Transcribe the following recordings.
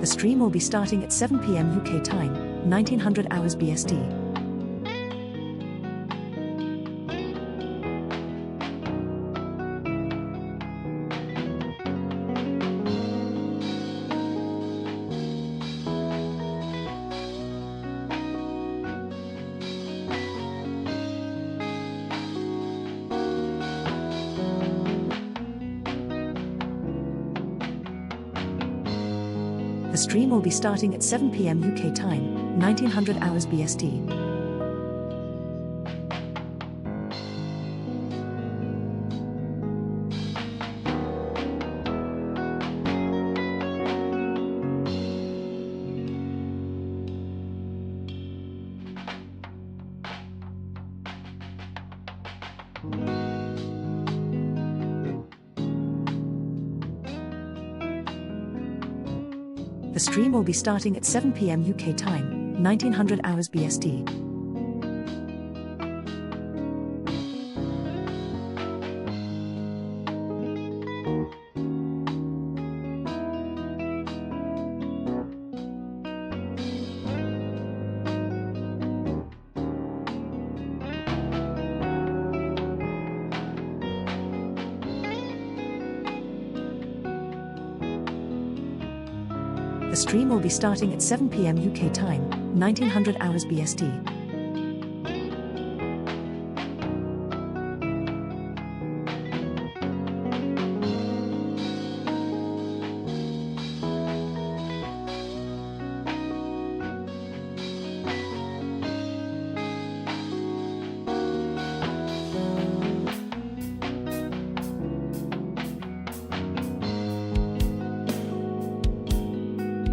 The stream will be starting at 7 p.m. UK time, 1900 hours BST. The stream will be starting at 7 p.m. UK time, 1900 hours BST. The stream will be starting at 7 p.m. UK time, 1900 hours BST. The stream will be starting at 7 p.m. UK time, 1900 hours BST.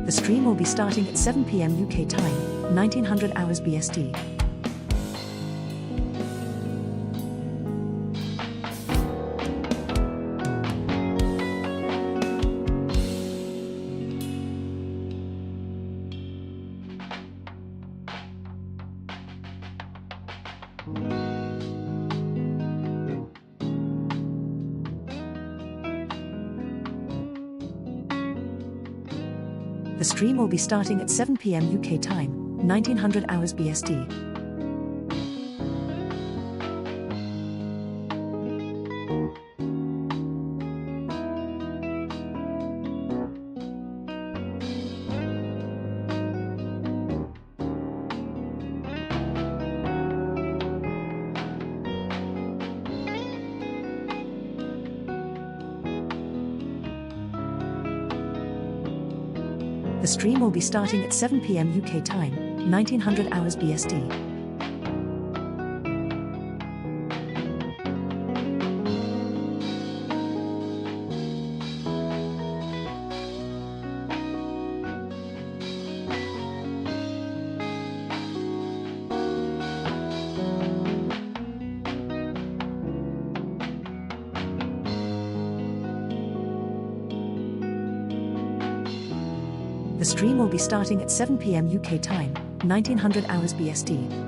The stream will be starting at 7 p.m. UK time, 1900 hours BST. The stream will be starting at 7 p.m. UK time, 1900 hours BST. The stream will be starting at 7 p.m. UK time, 1900 hours BST. The stream will be starting at 7 p.m. UK time, 1900 hours BST.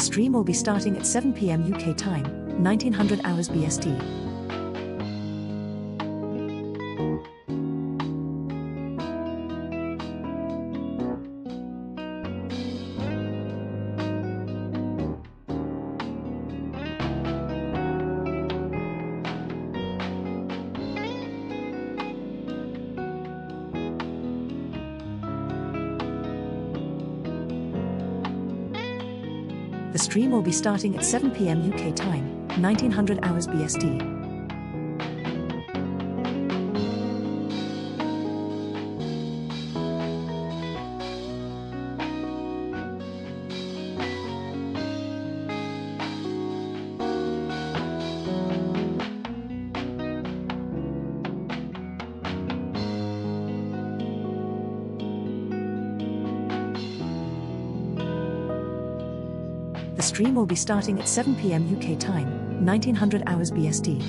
The stream will be starting at 7 p.m. UK time, 1900 hours BST. The stream will be starting at 7 p.m. UK time, 1900 hours BST. The stream will be starting at 7 p.m. UK time, 1900 hours BST.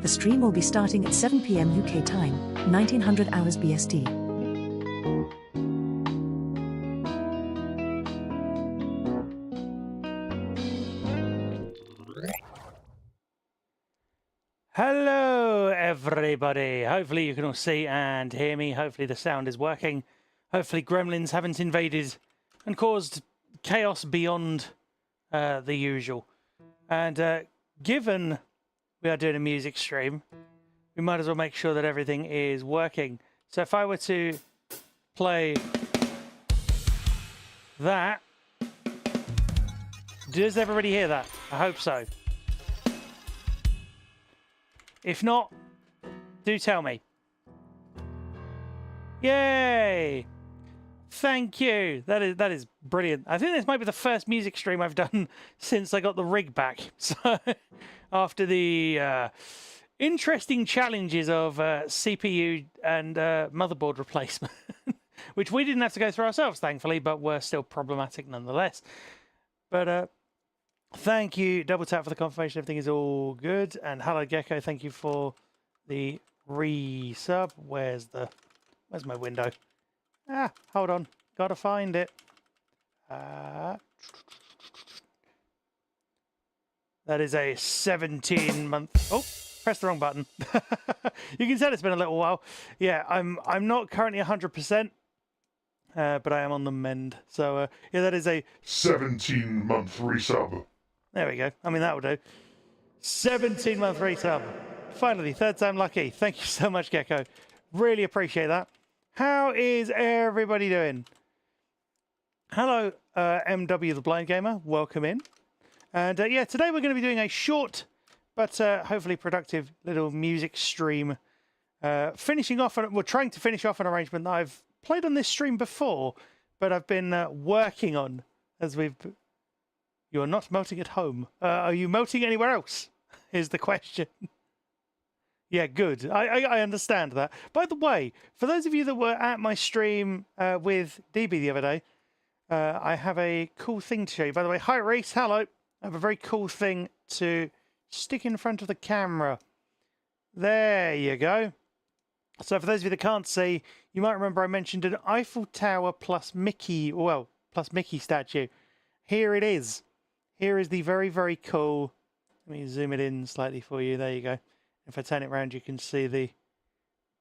The stream will be starting at 7 p.m. UK time, 1900 hours BST. Hello everybody, hopefully you can all see and hear me, hopefully the sound is working, hopefully gremlins haven't invaded and caused chaos beyond the usual. And given we are doing a music stream, we might as well make sure that everything is working. So if I were to play that, does everybody hear that? I hope so. If not, do tell me. Yay! Thank you. That is brilliant. I think this might be the first music stream I've done since I got the rig back. So after the interesting challenges of CPU and motherboard replacement, which we didn't have to go through ourselves, thankfully, but were still problematic nonetheless. But thank you, Double Tap, for the confirmation everything is all good. And hello, Gecko, thank you for the resub. Where's my window? Ah, hold on. Gotta find it. That is a 17-month... Oh, pressed the wrong button. You can tell it's been a little while. Yeah, I'm not currently 100%, but I am on the mend. So, yeah, that is a... 17-month resub. There we go. I mean, that will do. 17-month resub. Finally, third time lucky. Thank you so much, Gecko. Really appreciate that. How is everybody doing? Hello, MW the Blind Gamer. Welcome in. And yeah, today we're going to be doing a short but hopefully productive little music stream. Finishing off, we're trying to finish off an arrangement that I've played on this stream before, but I've been working on as we've... You're not melting at home. Are you melting anywhere else? Is the question. Yeah, good. I understand that. By the way, for those of you that were at my stream with DB the other day, I have a cool thing to show you. By the way, hi Reese, hello. I have a very cool thing to stick in front of the camera. There you go. So for those of you that can't see, you might remember I mentioned an Eiffel Tower plus Mickey, well, plus Mickey statue. Here it is. Here is the very, very cool... Let me zoom it in slightly for you. There you go. If I turn it around, you can see the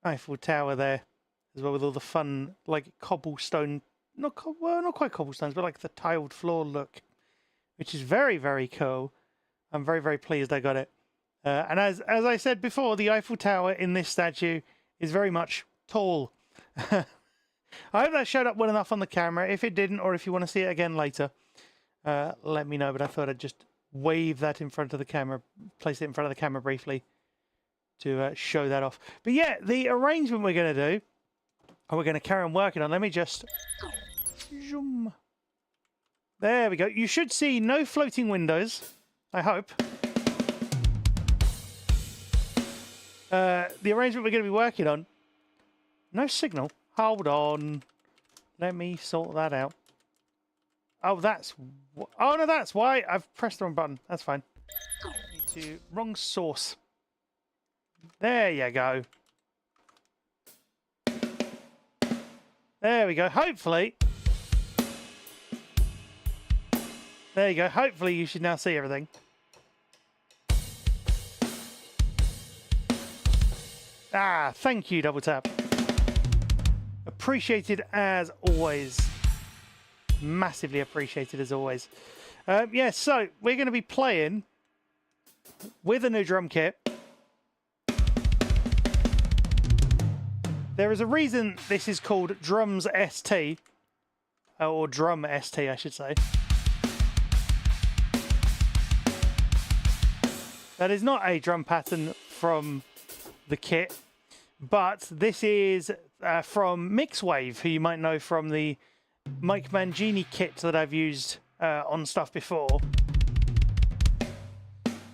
Eiffel Tower there, as well, with all the fun, like, cobblestone, not quite cobblestones, but like the tiled floor look, which is very, very cool. I'm very, very pleased I got it. And as I said before, the Eiffel Tower in this statue is very much tall. I hope that showed up well enough on the camera. If it didn't, or if you want to see it again later, let me know. But I thought I'd just wave that in front of the camera, place it in front of the camera briefly, to show that off. But yeah, the arrangement we're going to do, and we're going to carry on working on, let me just... Zoom. There we go. You should see no floating windows, I hope. The arrangement we're going to be working on, no signal. Hold on. Let me sort that out. Oh, that's... Oh, no, that's why. I've pressed the wrong button. That's fine. Need to... Wrong source. There you go. There we go. Hopefully. There you go. Hopefully you should now see everything. Ah, thank you, Double Tap. Appreciated as always. Massively appreciated as always. Yeah, so we're going to be playing with a new drum kit. There is a reason this is called Drums ST, or Drum ST, I should say. That is not a drum pattern from the kit, but this is from Mixwave, who you might know from the Mike Mangini kit that I've used on stuff before.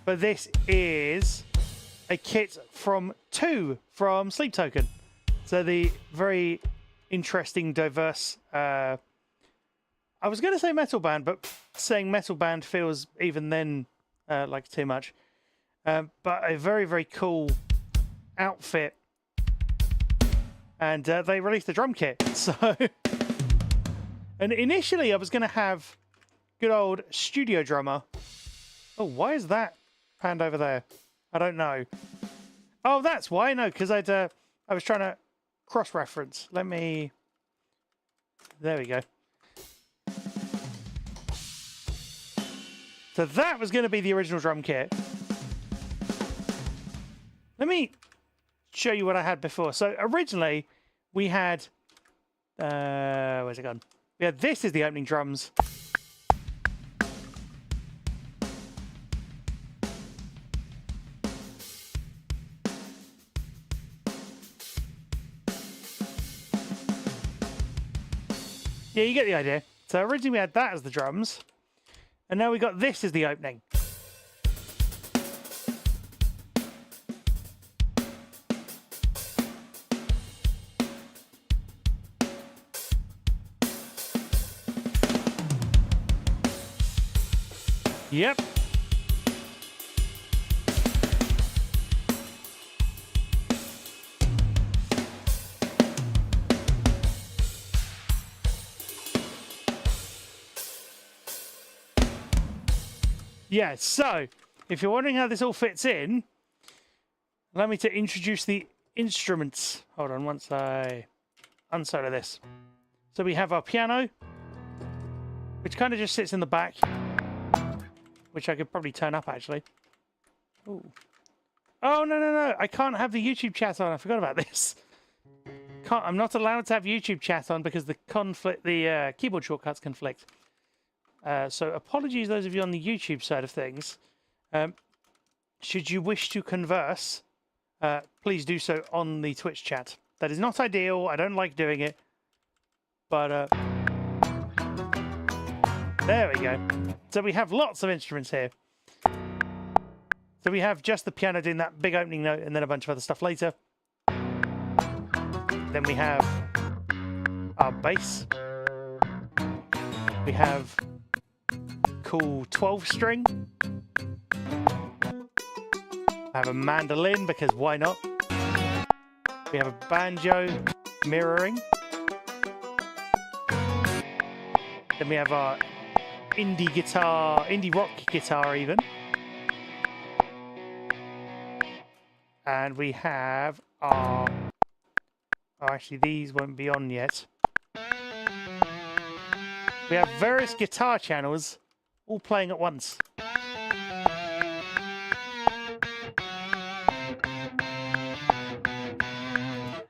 But this is a kit from Sleep Token. So the very interesting, diverse, I was going to say metal band, but saying metal band feels even then like too much. But a very, very cool outfit. And they released a drum kit. So, and initially I was going to have good old studio drummer. Oh, why is that panned over there? I don't know. Oh, that's why. No, because I was trying to cross-reference. Let me... There we go. So that was going to be the original drum kit. Let me show you what I had before. So originally we had... where's it gone? Yeah, this is the opening drums. Yeah, you get the idea. So originally we had that as the drums, and now we got this as the opening. Yep. Yeah, so if you're wondering how this all fits in, allow me to introduce the instruments. Hold on, once I unsolder this. So we have our piano, which kind of just sits in the back, which I could probably turn up actually. Ooh. Oh, no. I can't have the YouTube chat on. I forgot about this. I'm not allowed to have YouTube chat on because the keyboard shortcuts conflict. So apologies those of you on the YouTube side of things. Should you wish to converse, please do so on the Twitch chat. That is not ideal. I don't like doing it. But there we go. So we have lots of instruments here. So we have just the piano doing that big opening note and then a bunch of other stuff later. Then we have our bass. We have cool 12-string. I have a mandolin because why not? We have a banjo mirroring. Then we have our indie guitar, indie rock guitar even. And we have our... Oh, actually, these won't be on yet. We have various guitar channels all playing at once.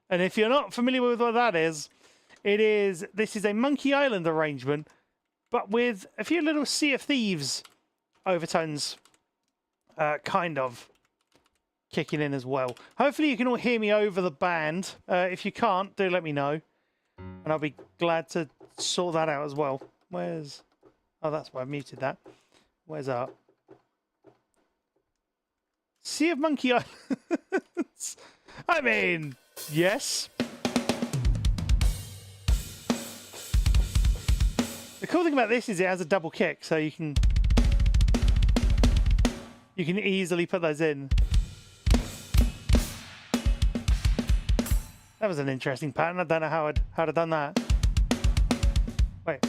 And if you're not familiar with what that is, this is a Monkey Island arrangement, but with a few little Sea of Thieves overtones, kind of kicking in as well. Hopefully you can all hear me over the band. If you can't, do let me know, and I'll be glad to sort that out as well. Where's... Oh, that's why I muted that. Where's our... Sea of Monkey Islands? I mean, yes. The cool thing about this is it has a double kick, so you can easily put those in. That was an interesting pattern. I don't know how I'd have done that. Wait.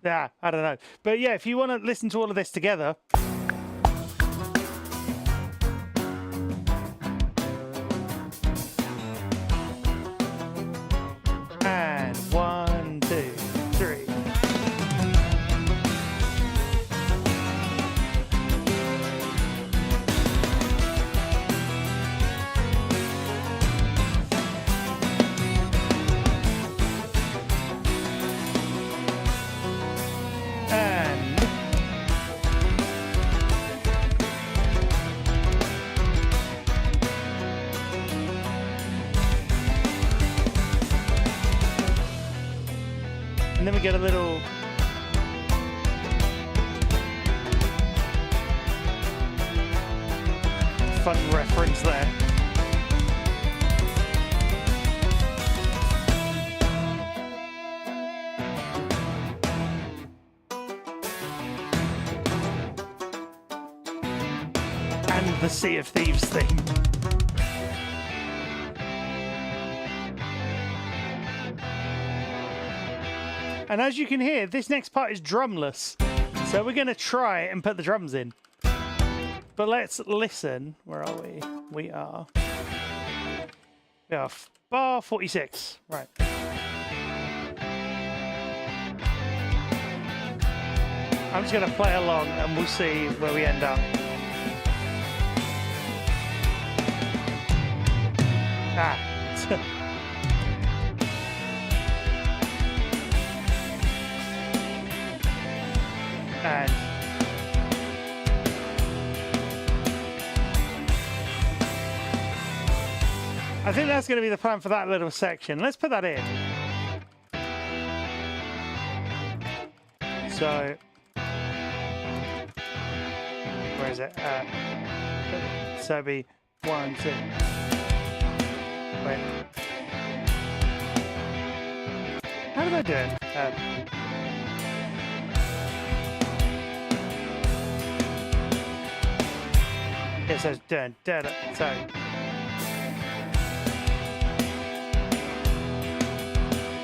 Yeah, I don't know. But yeah, if you want to listen to all of this together, we get a little fun reference there. And the Sea of Thieves theme. And as you can hear, this next part is drumless. So we're going to try and put the drums in. But let's listen. Where are we? We are bar 46. Right. I'm just going to play along and we'll see where we end up. Ah. And I think that's going to be the plan for that little section. Let's put that in. So, where is it? So it'd be 1, 2. Wait. How did I do it? It says dun, dun, dun. So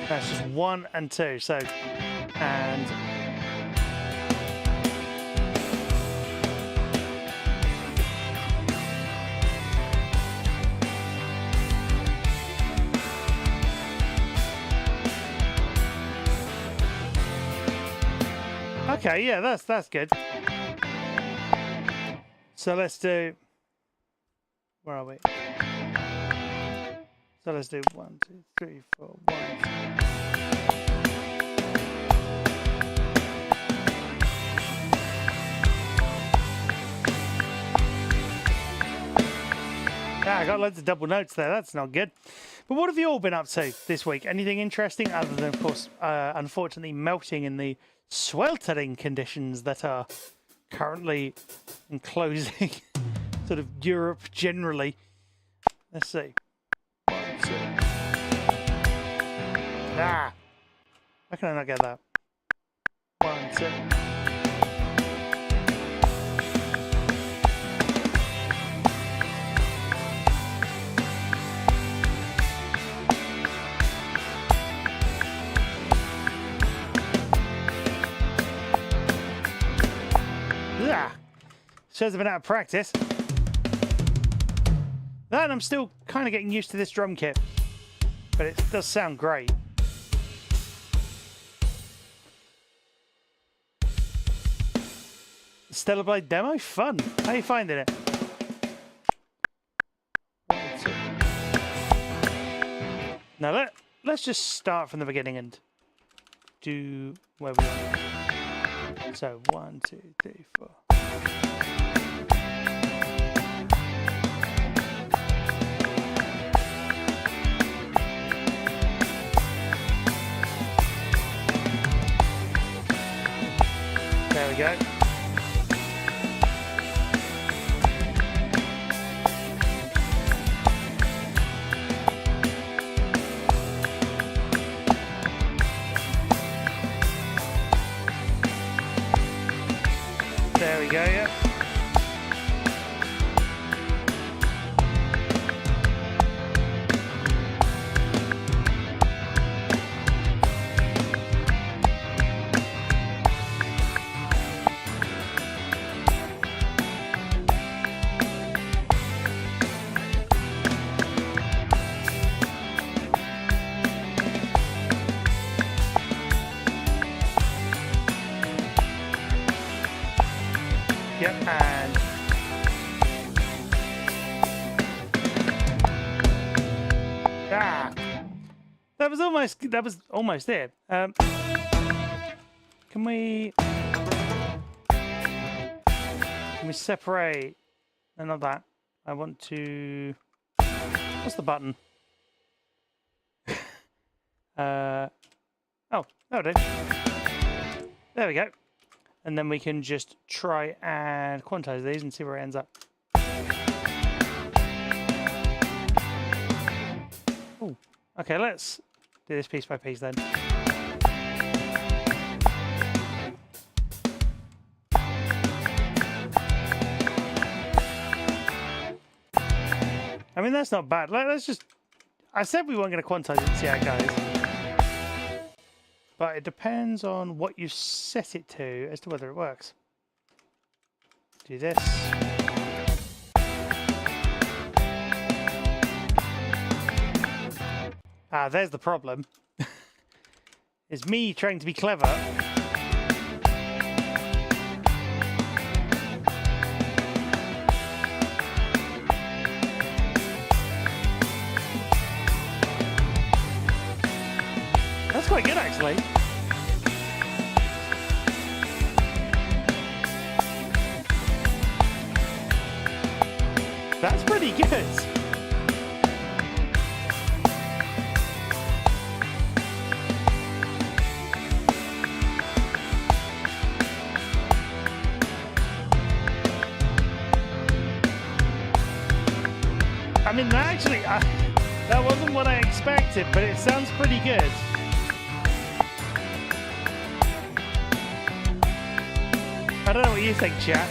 that's just 1 and 2. So and okay, yeah, that's good. So let's do, where are we? So let's do 1, 2, 3, 4, 1, 2. Ah, I got loads of double notes there. That's not good. But what have you all been up to this week? Anything interesting other than, of course, unfortunately melting in the sweltering conditions that are currently enclosing sort of Europe generally. Let's see. 1, 2. Ah! Why can I not get that? 1, 2. Shows I've been out of practice. And I'm still kind of getting used to this drum kit, but it does sound great. Stellar Blade demo, fun. How are you finding it? 1, 2. Now let's just start from the beginning and do where we are. So 1, 2, 3, 4. There we go. There we go, yeah. Yep, and that was almost it. Can we separate? No, not that. I want to. What's the button? Oh, That'll do. There we go. And then we can just try and quantize these and see where it ends up. Ooh. Okay, let's do this piece by piece then. I mean, that's not bad. Let's just... I said we weren't going to quantize it and see how it goes. But it depends on what you set it to as to whether it works. Do this. Ah, there's the problem. It's me trying to be clever. That's quite good, actually. That's pretty good. I mean, actually, that wasn't what I expected, but it sounds pretty good. I don't know what you think, chat.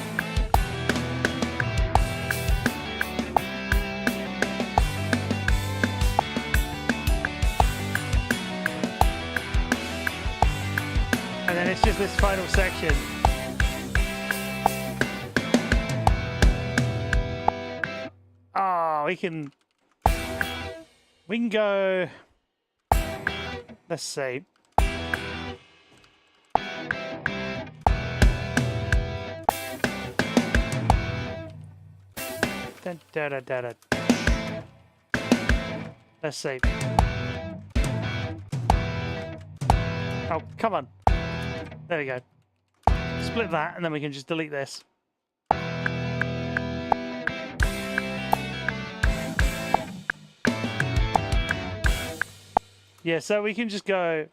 And then it's just this final section. Oh, we can go. Let's see. Da, da, da, da. Let's see. Oh, come on. There we go. Split that, and then we can just delete this. Yeah, so we can just go...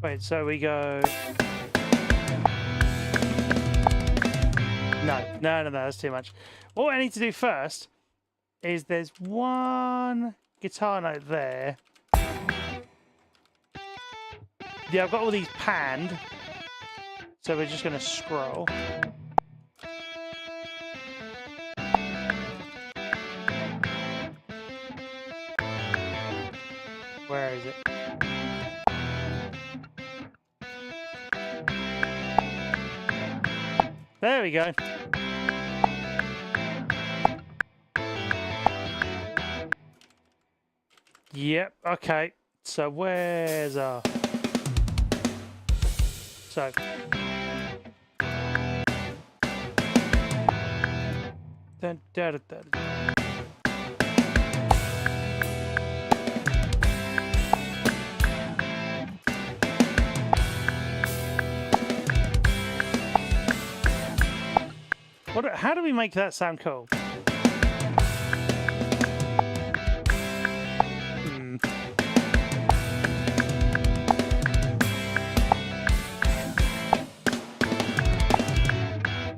Wait, so we go... No, that's too much. What I need to do first is there's one guitar note there. Yeah, I've got all these panned. So we're just going to scroll. Where is it? There we go. Yep, okay. So where's our... So... Dun, da, da, da, da. How do we make that sound cool?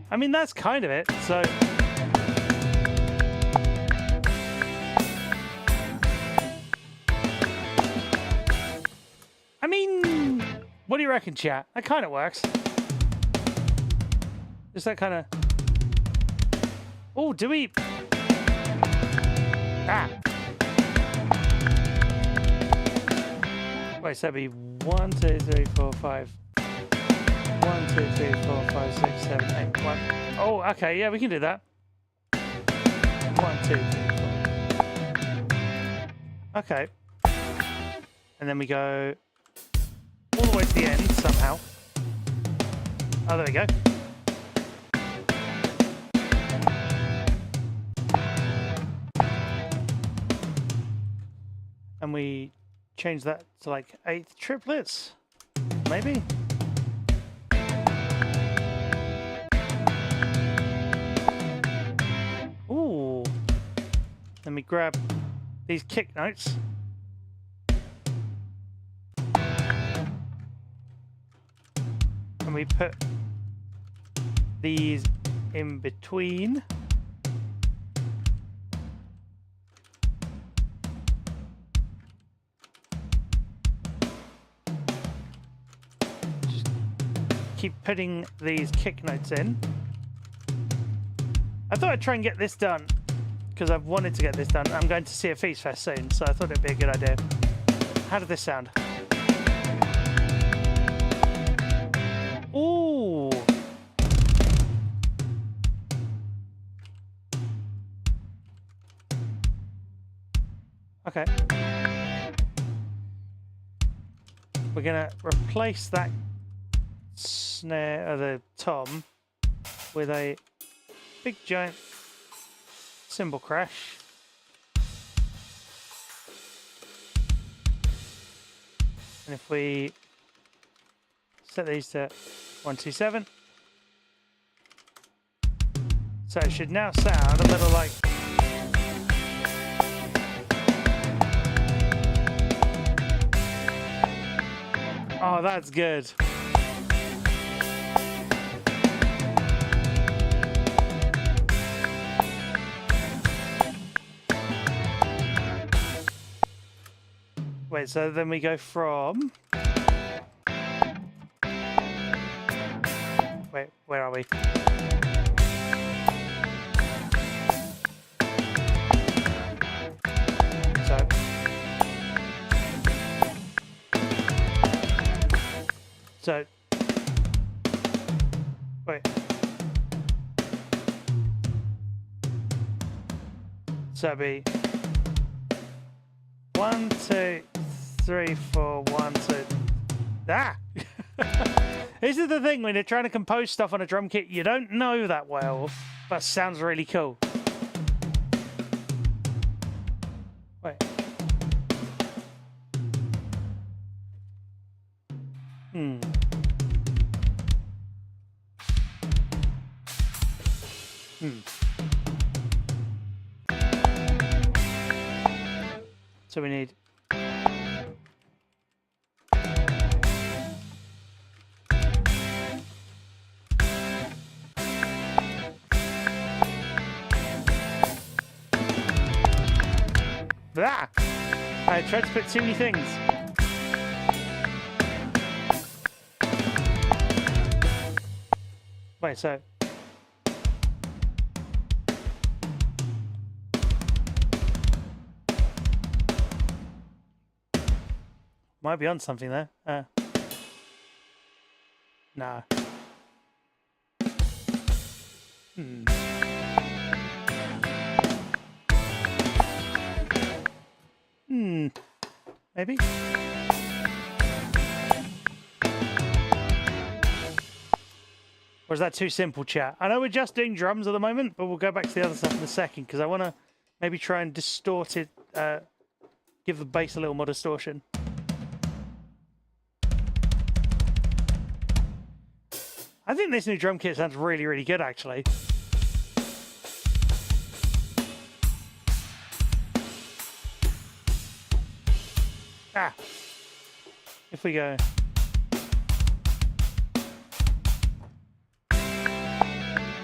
I mean, that's kind of it, so... I mean, what do you reckon, chat? That kind of works. Just that kind of... Oh, do we... Ah! Wait, so that'd be 1, 2, 3, 4, 5... 1, 2, 3, 4, 5, 6, 7, 8, 1. Oh, okay, yeah, we can do that. 1, 2, 3, 4. Okay. And then we go all the way to the end somehow. Oh, there we go. And we change that to like 8 triplets, maybe? Ooh. Then we grab these kick notes. and we put these in between. Just keep putting these kick notes in. I thought I'd try and get this done because I've wanted to get this done. I'm going to see a Feast Fest soon, so I thought it'd be a good idea. How did this sound? Ooh. Okay. We're gonna replace that snare, the tom, with a big giant cymbal crash. And if we set these to 127, so it should now sound a little like. Oh, that's good. Wait, so then we go from... Wait, where are we? So, wait. So it'd be 1, 2, 3, 4, 1, 2. Ah! This is the thing when you're trying to compose stuff on a drum kit, you don't know that well, but it sounds really cool. Wait. So we need that. I tried to put too many things. Wait, so might be on something there. No. Maybe. Or is that too simple, chat? I know we're just doing drums at the moment, but we'll go back to the other stuff in a second because I want to maybe try and distort it, give the bass a little more distortion. I think this new drum kit sounds really, really good, actually. Ah! If we go...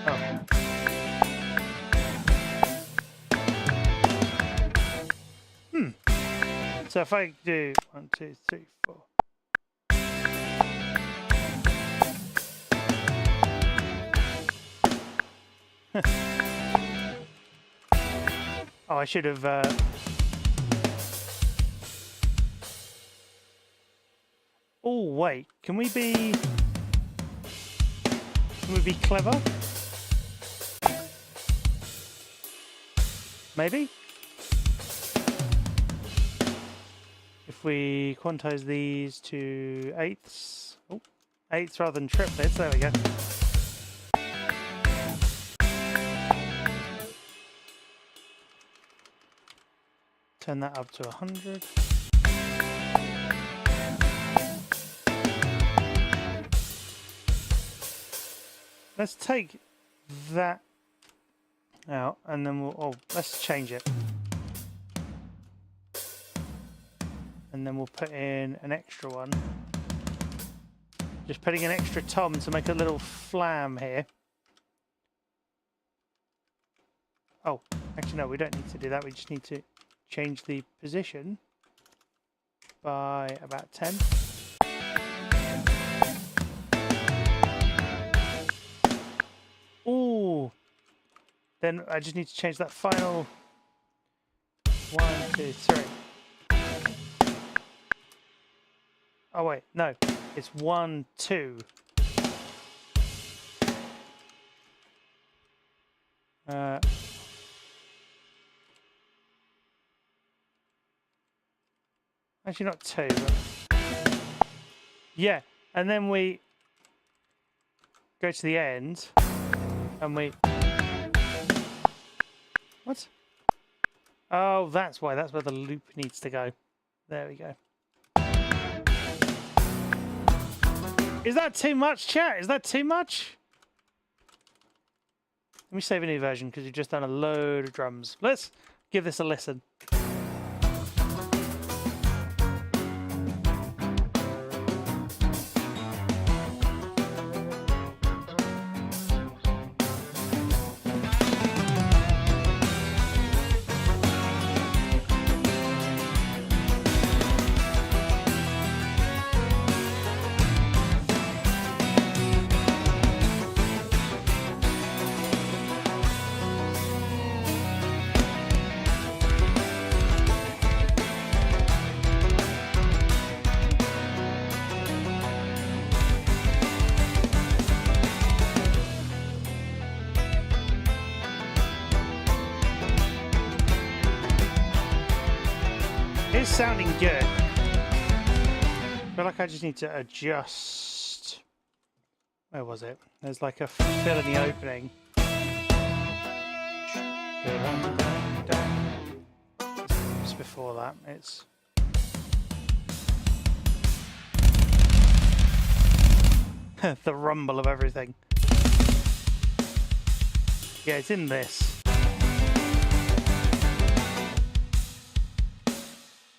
Oh. So if I do 1, 2, 3, 4... Oh, I should have... Oh, wait. Can we be clever? Maybe? If we quantize these to eighths. Oh, eighths rather than triplets. There we go. Turn that up to 100. Let's take that out and then let's change it. And then we'll put in an extra one. Just putting an extra tom to make a little flam here. Oh, actually no, we don't need to do that. We just need to change the position by about 10. Ooh. Then I just need to change that final 1, 2, 3. Oh wait, no. It's 1, 2. Actually, not 2. But... yeah, and then we go to the end, and we... what? Oh, that's why. That's where the loop needs to go. There we go. Is that too much, chat? Is that too much? Let me save a new version because you've just done a load of drums. Let's give this a listen. It's sounding good. I feel like I just need to adjust. Where was it? There's like a fill in the opening. Just before that, it's. The rumble of everything. Yeah, it's in this.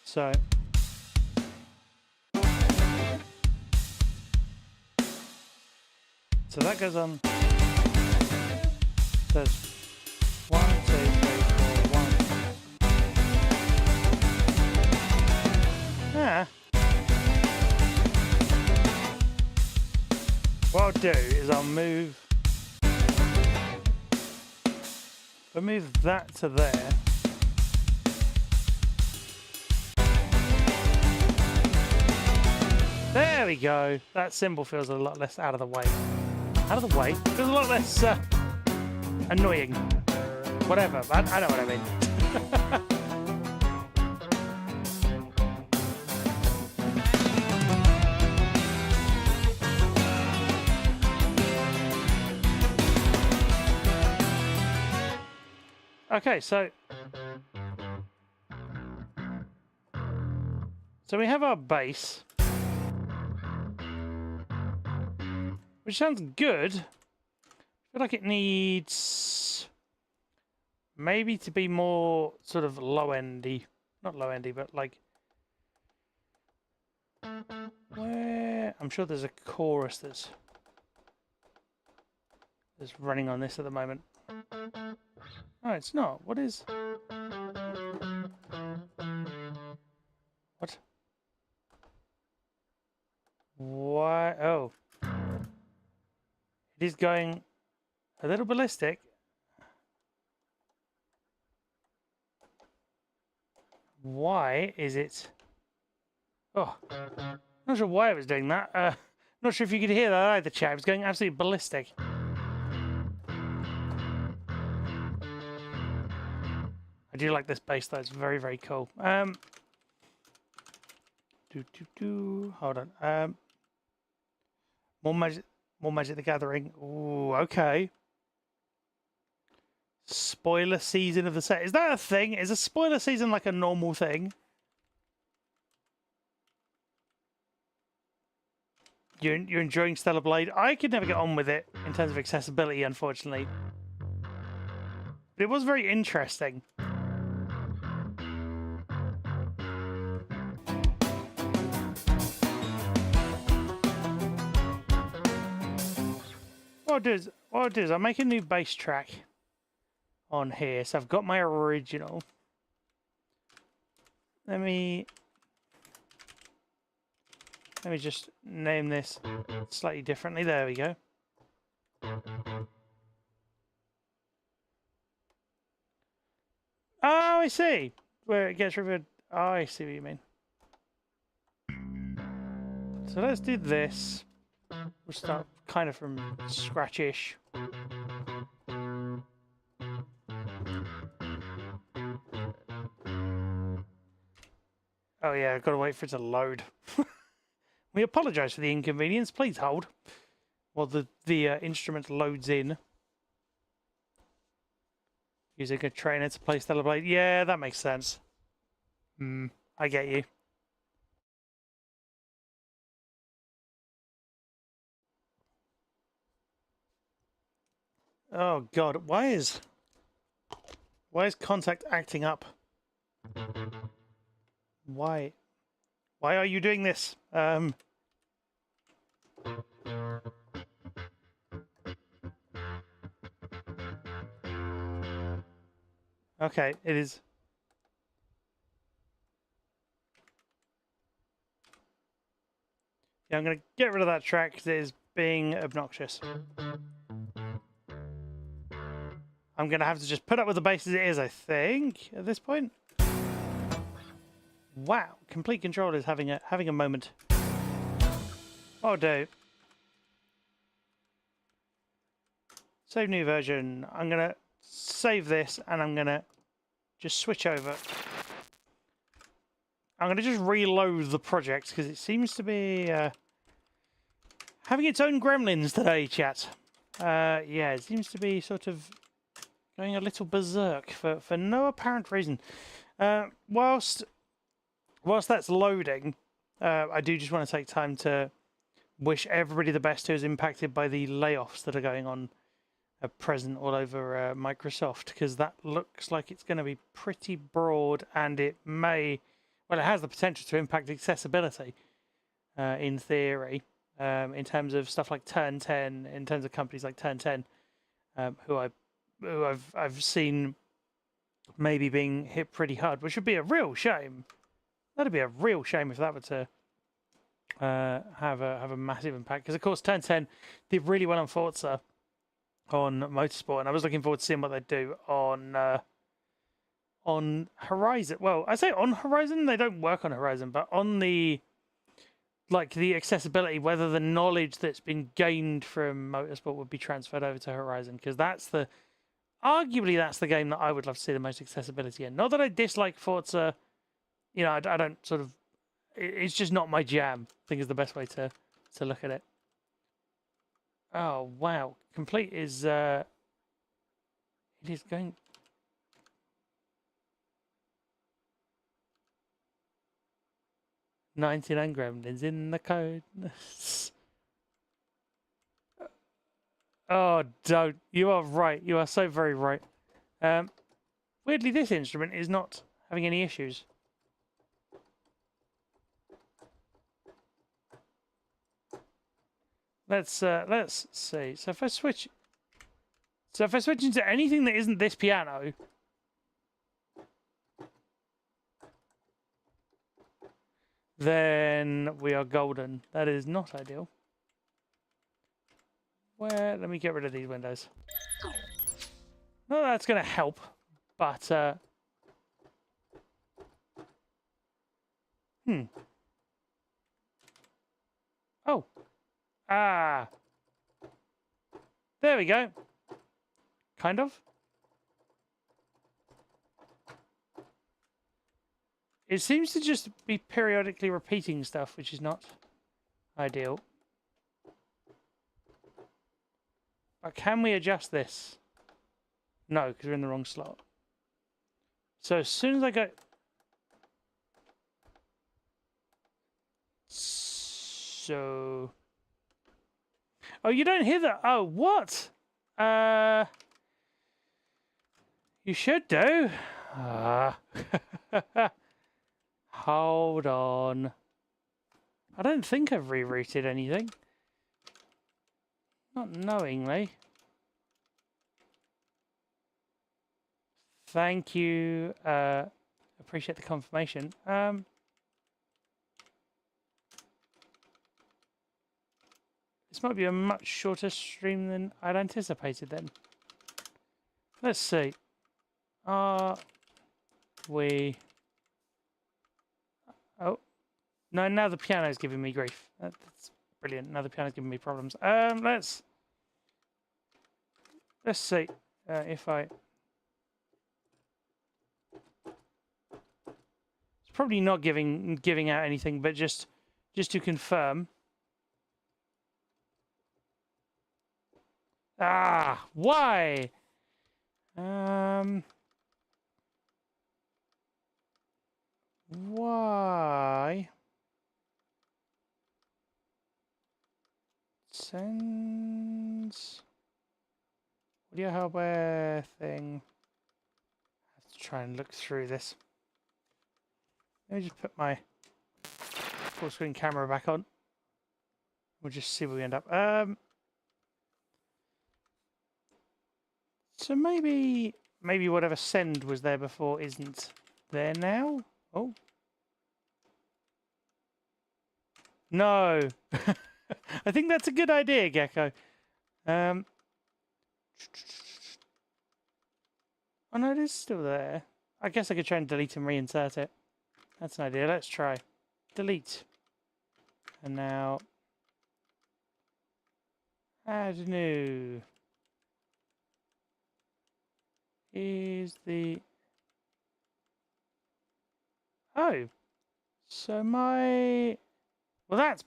So that goes on. There's 1, 2, 3, 4, 1. Ah. What I'll do is I'll move. If I move that to there. There we go. That cymbal feels a lot less out of the way. Out of the way? Feels a lot less annoying. Whatever. I know what I mean. Okay, so we have our bass. Which sounds good. I feel like it needs maybe to be more sort of low-endy. Not low-endy, but like where I'm sure there's a chorus that's running on this at the moment. Oh, it's not. What is? What? Why? Oh. It is going a little ballistic. Why is it? Oh, not sure why it was doing that. Not sure if you could hear that either, chat. It was going absolutely ballistic. I do like this bass though. It's very, very cool. Hold on. More Magic the Gathering. Ooh, okay. Spoiler season of the set. Is that a thing? Is a spoiler season like a normal thing? You're enjoying Stellar Blade? I could never get on with it in terms of accessibility, unfortunately. But it was very interesting. What I'll do is I'll make a new bass track on here. So I've got my original. Let me just name this slightly differently. There we go. Oh, I see. Where it gets rid of... Oh, I see what you mean. So let's do this. We'll start kind of from scratch-ish. Oh yeah, I've got to wait for it to load. We apologise for the inconvenience. Please hold while the instrument loads in. Using a trainer to play Stellar Blade. Yeah, that makes sense. I get you. Oh god, why is Contact acting up? Why are you doing this? Okay, it is. Yeah, I'm going to get rid of that track because it is being obnoxious. I'm going to have to just put up with the bass as it is, I think, at this point. Wow, Complete Control is having a moment. Oh, do. Save new version. I'm going to save this and I'm going to just switch over. I'm going to just reload the project because it seems to be having its own gremlins today, chat. Yeah, it seems to be sort of going a little berserk for no apparent reason. Whilst that's loading, I do just want to take time to wish everybody the best who is impacted by the layoffs that are going on at present all over Microsoft, because that looks like it's going to be pretty broad, and it may, well, it has the potential to impact accessibility in theory, in terms of stuff like Turn 10, in terms of companies like Turn 10, who I've seen maybe being hit pretty hard, which would be a real shame. That'd be a real shame if that were to have a massive impact. Because of course, Turn 10 did really well on Forza, on Motorsport, and I was looking forward to seeing what they'd do on Horizon. Well, I say on Horizon, they don't work on Horizon, but on the accessibility, whether the knowledge that's been gained from Motorsport would be transferred over to Horizon, because arguably that's the game that I would love to see the most accessibility in. Not that I dislike Forza, you know, I don't sort of, it's just not my jam, I think is the best way to look at it. Oh, wow. Complete is, it is going... "99 gremlins in the code." Oh, don't. You are right. You are so very right. Weirdly, this instrument is not having any issues. Let's see. So if I switch into anything that isn't this piano, then we are golden. That is not ideal. Let me get rid of these windows. Not that that's going to help, but oh. Ah. There we go. Kind of. It seems to just be periodically repeating stuff, which is not ideal. But can we adjust this? No, because we're in the wrong slot. So as soon as I go... So... Oh, you don't hear that? Oh, what? You should do. Hold on. I don't think I've rerouted anything. Not knowingly. Thank you. Appreciate the confirmation. This might be a much shorter stream than I'd anticipated then. Let's see. Are we... Oh. No, now the piano's giving me grief. That's brilliant. Now the piano's giving me problems. Let's see if I... It's probably not giving out anything, but just to confirm. Ah, why? Why? Sends audio hardware thing. I have to try and look through this. Let me just put my full screen camera back on. We'll just see where we end up. So maybe whatever send was there before isn't there now? Oh. No. I think that's a good idea, Gecko. Oh no, it is still there. I guess I could try and delete and reinsert it. That's an idea. Let's try. Delete. And now... add new. Is the... Oh. So my... Well, that's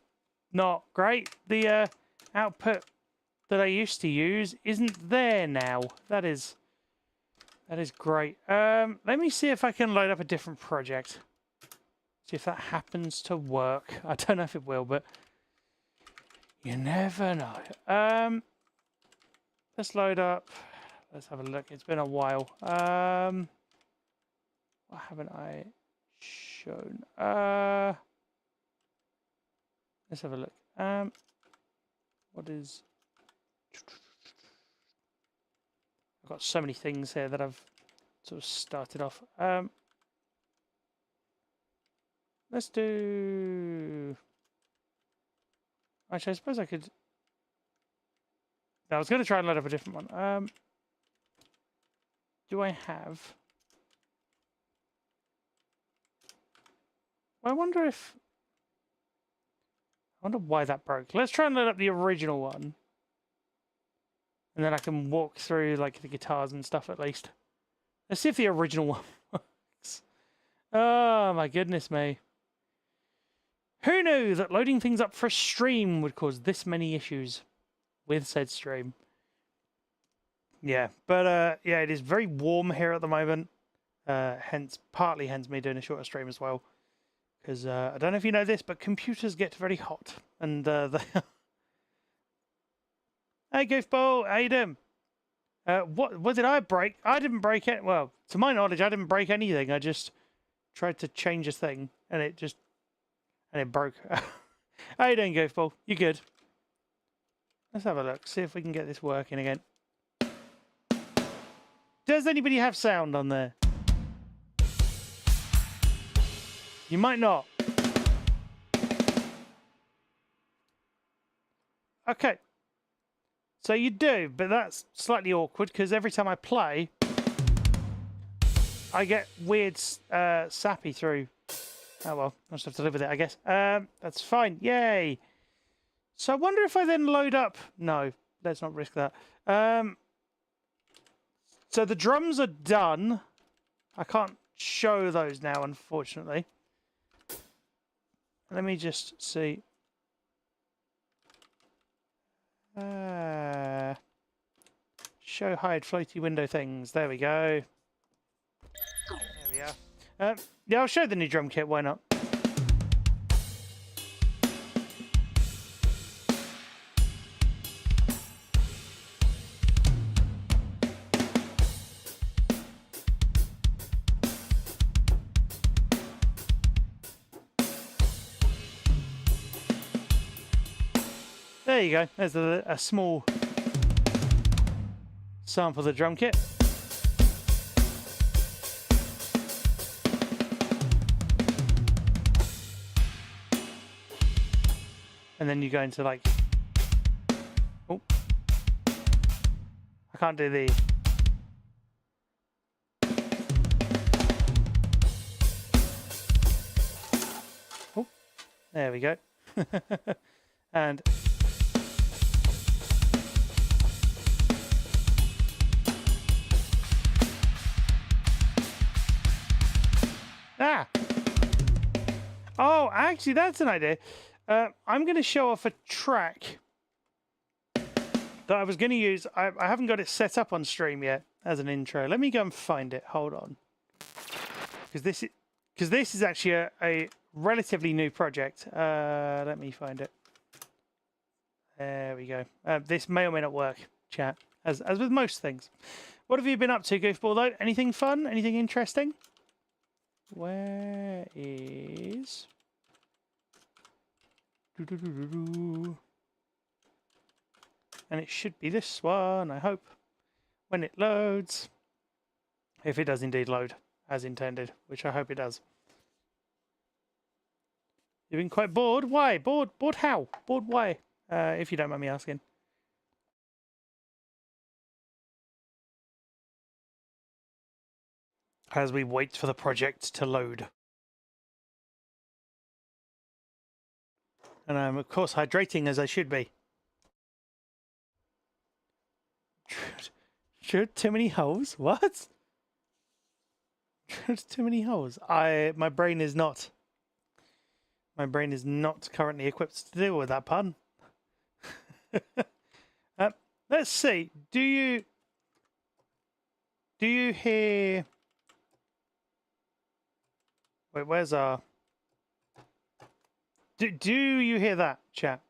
not great. The output that I used to use isn't there now. That is great. Let me see if I can load up a different project. See if that happens to work. I don't know if it will, but you never know. Let's load up. Let's have a look. It's been a while. What haven't I shown? Let's have a look. What is... I've got so many things here that I've sort of started off. Let's do... Actually, I suppose I could... I was going to try and load up a different one. Do I have... Well, I wonder if... I wonder why that broke. Let's try and load up the original one. And then I can walk through like the guitars and stuff at least. Let's see if the original one works. Oh my goodness me. Who knew that loading things up for a stream would cause this many issues with said stream? Yeah, but yeah, it is very warm here at the moment. Partly hence me doing a shorter stream as well. Because I don't know if you know this, but computers get very hot. And they... Hey, Goofball, how you doing? What did I break? I didn't break it. Well, to my knowledge, I didn't break anything. I just tried to change a thing, and it broke. How you doing, Goofball? You good? Let's have a look. See if we can get this working again. Does anybody have sound on there? You might not. Okay. So you do, but that's slightly awkward because every time I play, I get weird sappy through. Oh well, I'll just have to live with it, I guess. That's fine. Yay. So I wonder if I then load up... No, let's not risk that. So the drums are done. I can't show those now, unfortunately. Let me just see. Show hide floaty window things. There we go. There we are. Yeah, I'll show the new drum kit. Why not? There you go. There's a small sample of the drum kit. And then you go into like, oh, I can't do the. Oh, there we go. And oh, actually, that's an idea. I'm going to show off a track that I was going to use. I haven't got it set up on stream yet as an intro. Let me go and find it. Hold on, because this is actually a relatively new project. Let me find it. There we go. This may or may not work, chat, as with most things. What have you been up to, Goofball, though? Anything fun? Anything interesting? Where is... And it should be this one, I hope, when it loads. If it does indeed load, as intended, which I hope it does. You've been quite bored? Why? Bored how? Bored why? If you don't mind me asking. As we wait for the project to load. And I'm, of course, hydrating as I should be. Drilled too many holes? What? Drilled too many holes? My brain is not currently equipped to deal with that pun. Let's see. Do you hear... Wait, where's our... Do you hear that, chat?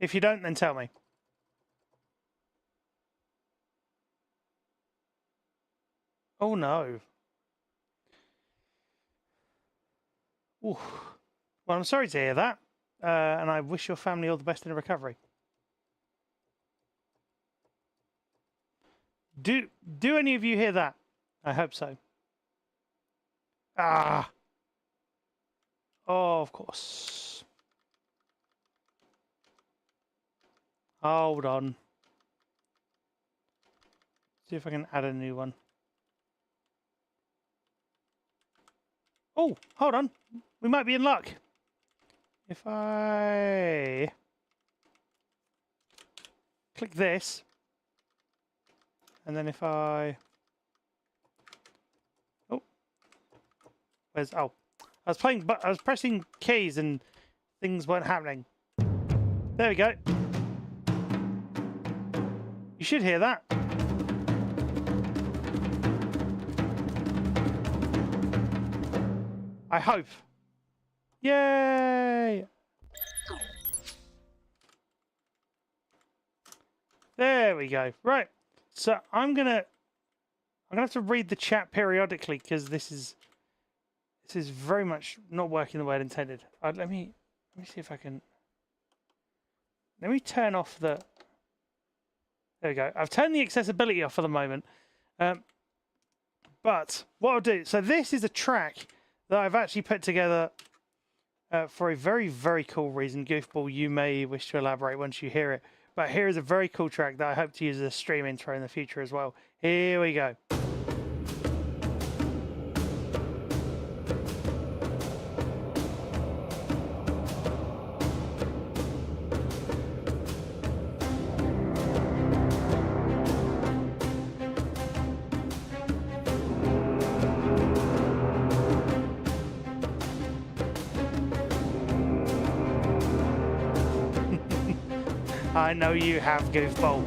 If you don't, then tell me. Oh no. Ooh. Well, I'm sorry to hear that. And I wish your family all the best in recovery. Do any of you hear that? I hope so. Ah. Oh, of course. Hold on. See if I can add a new one. Oh, hold on. We might be in luck. If I click this, and then if I... Oh. Where's... Oh. I was pressing keys and things weren't happening. There we go. You should hear that. I hope. Yay! There we go. Right. So I'm gonna have to read the chat periodically because this is very much not working the way I intended. Let me see if I can. Let me turn off the. There we go. I've turned the accessibility off for the moment. But what I'll do. So this is a track that I've actually put together for a very, very cool reason. Goofball, you may wish to elaborate once you hear it. But here is a very cool track that I hope to use as a stream intro in the future as well. Here we go. I know you have, Goofball.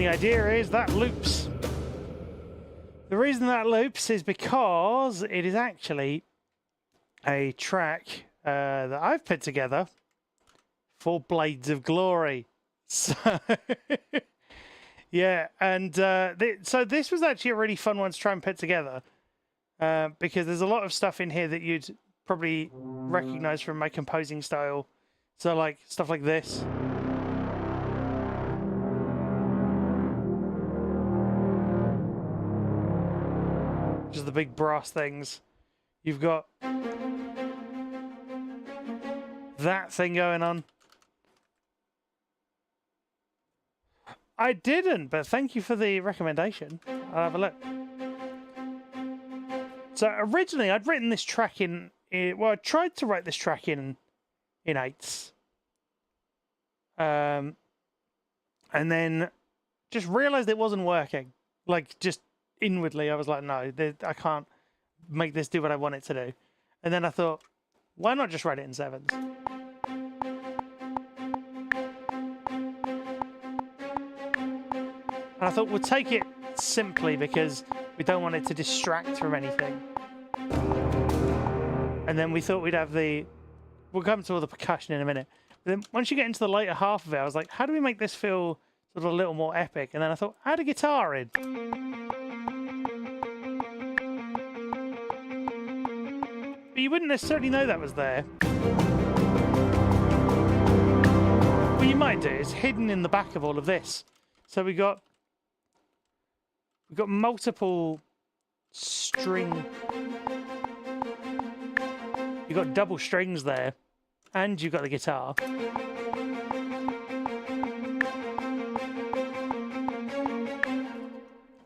And the idea is that loops. The reason that loops is because it is actually a track that I've put together for Blades of Glory. So, yeah, and so this was actually a really fun one to try and put together because there's a lot of stuff in here that you'd probably recognize from my composing style. So, like, stuff like this. Just the big brass things. You've got that thing going on. I didn't, but thank you for the recommendation. I'll have a look. So originally I'd written this track in well, I tried to write this track in eighths. And then just realized it wasn't working. Like, just inwardly I was like, no, I can't make this do what I want it to do. And then I thought, why not just write it in sevens? And I thought we'll take it simply because we don't want it to distract from anything. And then we thought we'd have we'll come to all the percussion in a minute. But then once you get into the later half of it, I was like, how do we make this feel sort of a little more epic? And then I thought, add a guitar in. But you wouldn't necessarily know that was there. What you might do is hidden in the back of all of this. So we've got multiple string. You've got double strings there, and you've got the guitar.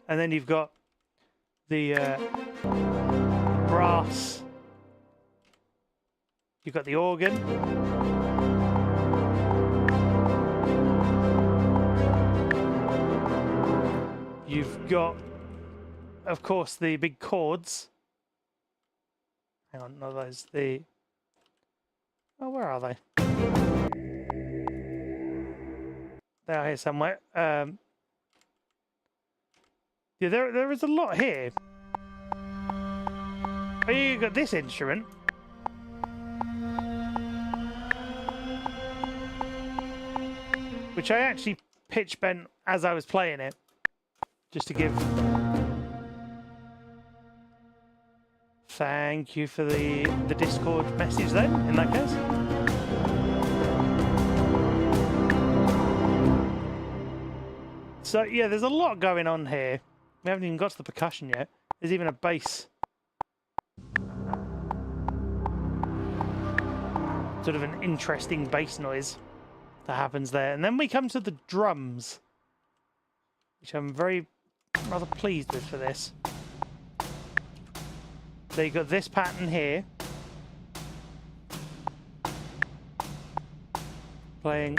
And then you've got the brass. You've got the organ. You've got, of course, the big chords. Hang on, no, those oh, where are they? They are here somewhere. Yeah, there is a lot here. Oh, you got this instrument. Which I actually pitch bent as I was playing it. Just to give... Thank you for the Discord message then, in that case. So, yeah, there's a lot going on here. We haven't even got to the percussion yet. There's even a bass. Sort of an interesting bass noise that happens there. And then we come to the drums, which I'm rather pleased with for this. So you've got this pattern here. Playing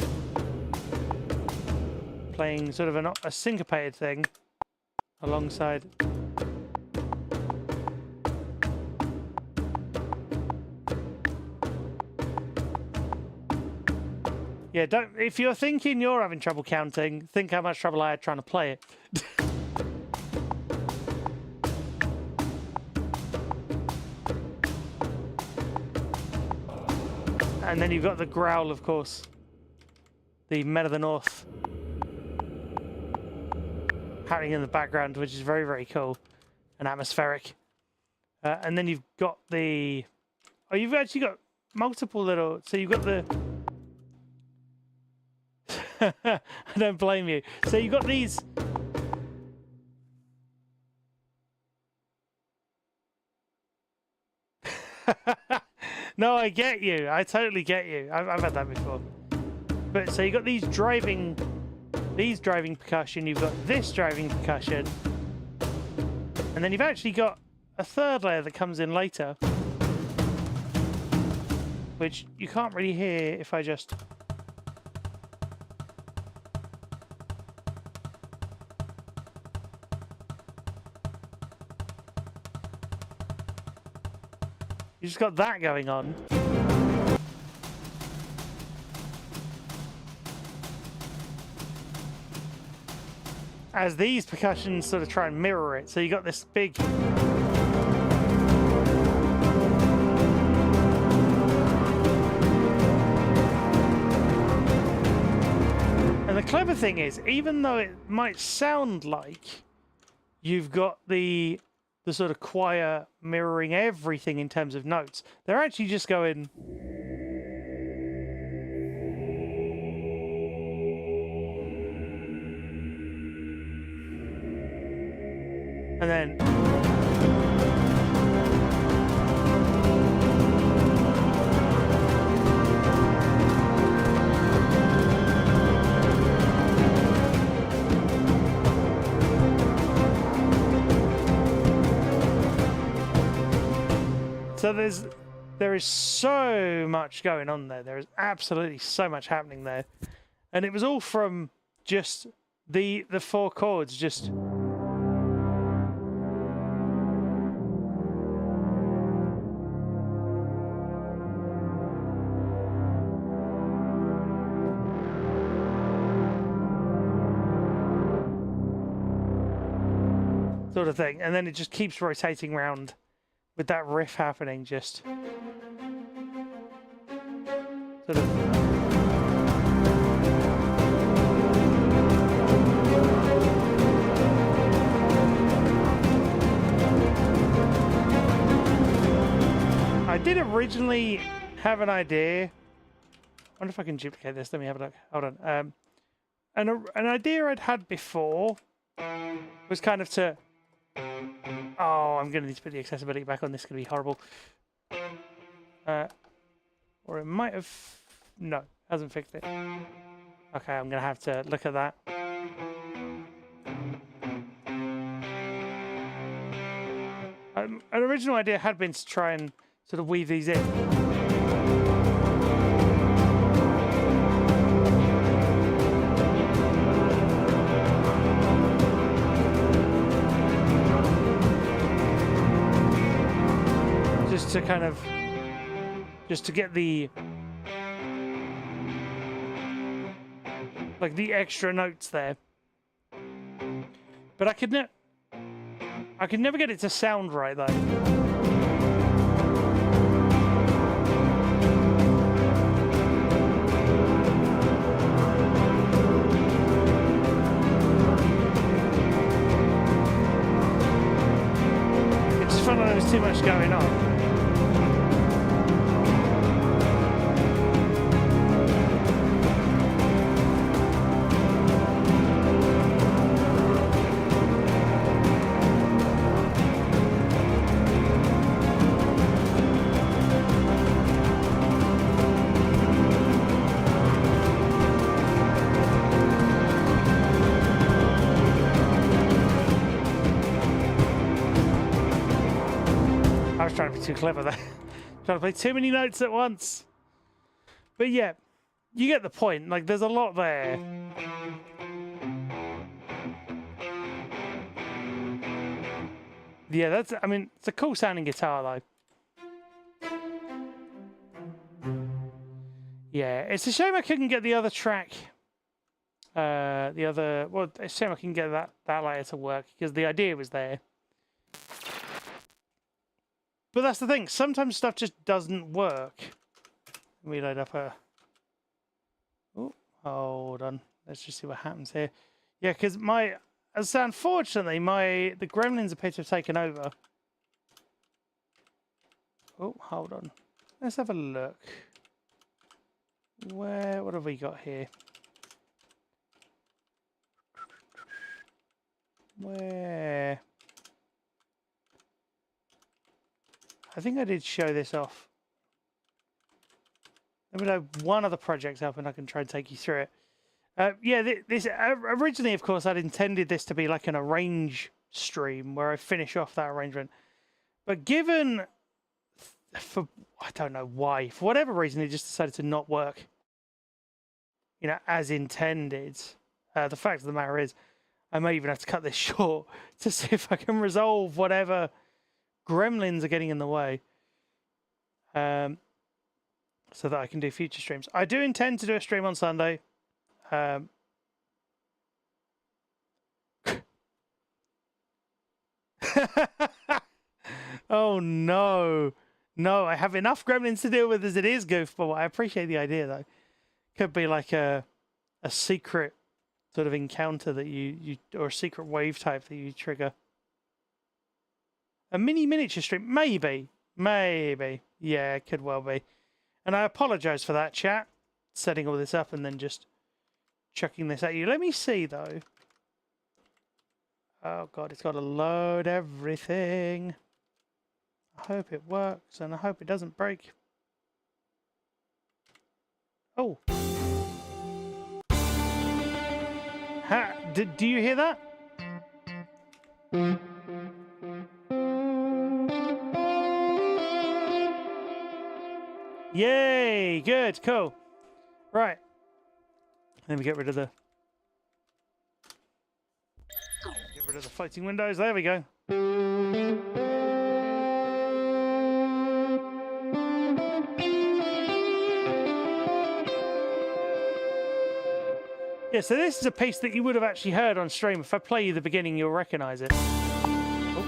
sort of a syncopated thing alongside. Yeah, if you're thinking you're having trouble counting, think how much trouble I had trying to play it. And then you've got the growl, of course. The Men of the North happening in the background, which is very, very cool and atmospheric. And then you've got the... Oh, you've actually got multiple little... So you've got the... I don't blame you. So you've got these... No, I get you. I totally get you. I've had that before. But so you got these driving percussion. You've got this driving percussion, and then you've actually got a third layer that comes in later, which you can't really hear if I just. You just got that going on. as these percussions sort of try and mirror it. So you got this big. And the clever thing is, even though it might sound like you've got the sort of choir mirroring everything in terms of notes, they're actually just going. And then so there is so much going on there. There is absolutely so much happening there. And it was all from just the 4 chords just sort of thing, and then it just keeps rotating around with that riff happening, just sort of. I did originally have an idea. I wonder if I can duplicate this. Let me have a look. Hold on. An idea I'd had before was kind of to. Oh, I'm going to need to put the accessibility back on. This is going to be horrible. Or it might have. No, hasn't fixed it. Okay, I'm going to have to look at that. An original idea had been to try and sort of weave these in. To kind of just to get the extra notes there, but I could never get it to sound right though. It just felt like there was too much going on. Trying to be too clever there. Trying to play too many notes at once. But yeah, you get the point. Like, there's a lot there. Yeah, I mean, it's a cool sounding guitar though. Yeah, it's a shame I couldn't get the other track. Well, it's a shame I couldn't get that layer to work because the idea was there. But that's the thing. Sometimes stuff just doesn't work. Let me load up a. Oh, hold on. Let's just see what happens here. Yeah, because unfortunately, the gremlins appear to have taken over. Oh, hold on. Let's have a look. What have we got here? Where? I think I did show this off. Let me load one other project up and I can try and take you through it. Yeah, this originally, of course, I'd intended this to be like an arrange stream where I finish off that arrangement. But given, I don't know why, for whatever reason, it just decided to not work, as intended. The fact of the matter is, I may even have to cut this short to see if I can resolve whatever gremlins are getting in the way, so that I can do future streams. I do intend to do a stream on Sunday. Oh no. No, I have enough gremlins to deal with as it is, Goofball. I appreciate the idea though. Could be like a secret sort of encounter that you or a secret wave type that you trigger. A miniature stream, maybe. Yeah, it could well be. And I apologize for that, chat. Setting all this up and then just chucking this at you. Let me see though. Oh god, it's got to load everything. I hope it works and I hope it doesn't break. Oh. Do you hear that? Yay! Good, cool. Right. Let me get rid of the floating windows. There we go. Yeah, so this is a piece that you would have actually heard on stream. If I play you the beginning, you'll recognize it. Oh.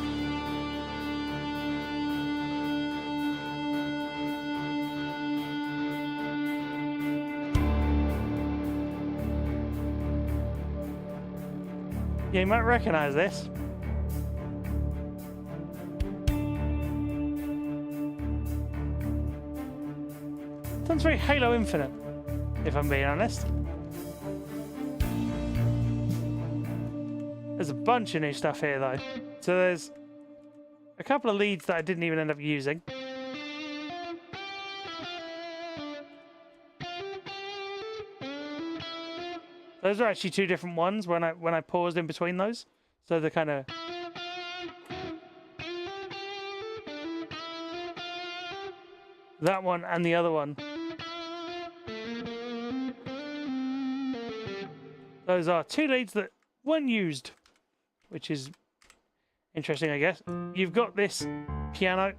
Yeah, you might recognize this. Sounds very Halo Infinite, if I'm being honest. There's a bunch of new stuff here, though. So there's a couple of leads that I didn't even end up using. Those are actually two different ones when I paused in between those. So they're kind of... that one and the other one. Those are two leads that weren't used, which is interesting, I guess. You've got this piano.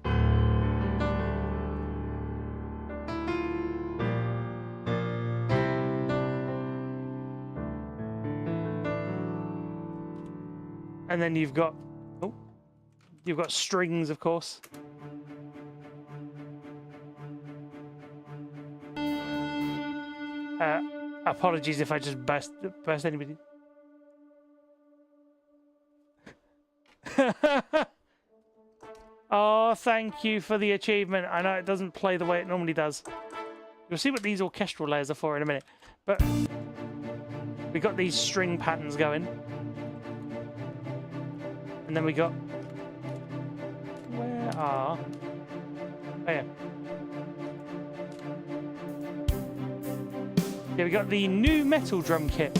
And then you've got strings, of course. Apologies if I just burst anybody. Oh, thank you for the achievement. I know it doesn't play the way it normally does. You'll see what these orchestral layers are for in a minute. But we got these string patterns going. And then we got... where are... oh, yeah. Yeah, we got the new metal drum kit.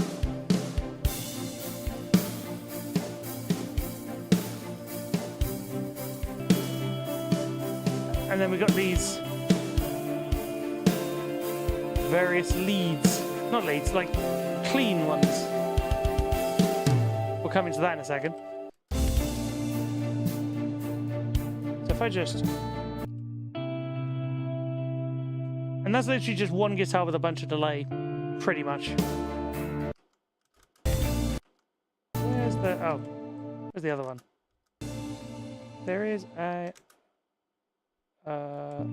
And then we got these various leads. Not leads, like clean ones. We'll come into that in a second. So if I just... and that's literally just one guitar with a bunch of delay, pretty much. Where's the... oh, where's the other one? There is a... oh,